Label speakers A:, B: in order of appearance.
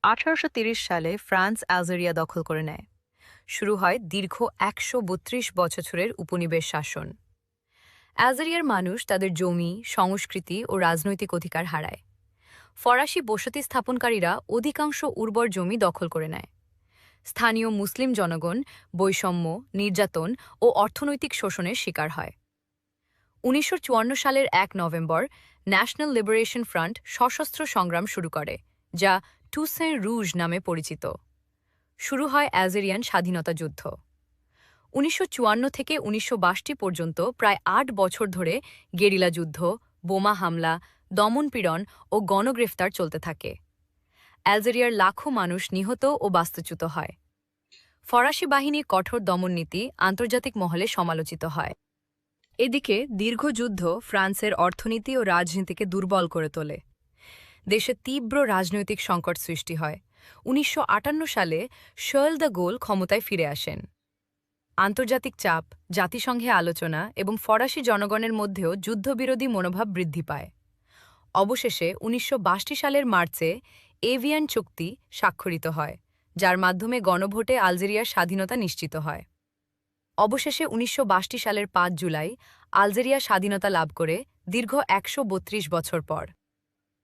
A: 1830 সালে France Algeria দখল করে নেয়। শুরু হয় দীর্ঘ 132 বছরের উপনিবেশ শাসন। আলজেরিয়ার মানুষ তাদের জমি, সংস্কৃতি ও রাজনৈতিক অধিকার হারায়। ফরাসি বসতি স্থাপনকারীরা অধিকাংশ উর্বর জমি দখল করে নেয়। স্থানীয় মুসলিম জনগণ বৈষম্য, নির্যাতন ও অর্থনৈতিক শোষণের শিকার হয়। 1954 সালের 1 নভেম্বর ন্যাশনাল লিবারেশন ফ্রন্ট সশস্ত্র সংগ্রাম শুরু করে, যা টুসেন রুজ নামে পরিচিত। শুরু হয় আলজেরিয়ান স্বাধীনতা যুদ্ধ। 1954 থেকে 1962 পর্যন্ত প্রায় 8 বছর ধরে গেরিলা যুদ্ধ, বোমা হামলা, দমনপীড়ন ও গণগ্রেফতার চলতে থাকে। আলজেরিয়ার লাখো মানুষ নিহত ও বাস্তুচ্যুত হয়। ফরাসি বাহিনীর কঠোর দমননীতি আন্তর্জাতিক মহলে সমালোচিত হয়। এদিকে দীর্ঘ যুদ্ধ ফ্রান্সের অর্থনীতি ও রাজনীতিকে দুর্বল করে তোলে। দেশে তীব্র রাজনৈতিক সংকট সৃষ্টি হয়। 1958 সালে শার্ল দ্য গোল ক্ষমতায় ফিরে আসেন। আন্তর্জাতিক চাপ, জাতিসংঘে আলোচনা এবং ফরাসি জনগণের মধ্যেও যুদ্ধবিরোধী মনোভাব বৃদ্ধি পায়। অবশেষে 1962 সালের মার্চে এভিয়ান চুক্তি স্বাক্ষরিত হয়, যার মাধ্যমে গণভোটে আলজেরিয়ার স্বাধীনতা নিশ্চিত হয়। অবশেষে 1962 সালের 5 জুলাই আলজেরিয়া স্বাধীনতা লাভ করে দীর্ঘ 132 বছর পর।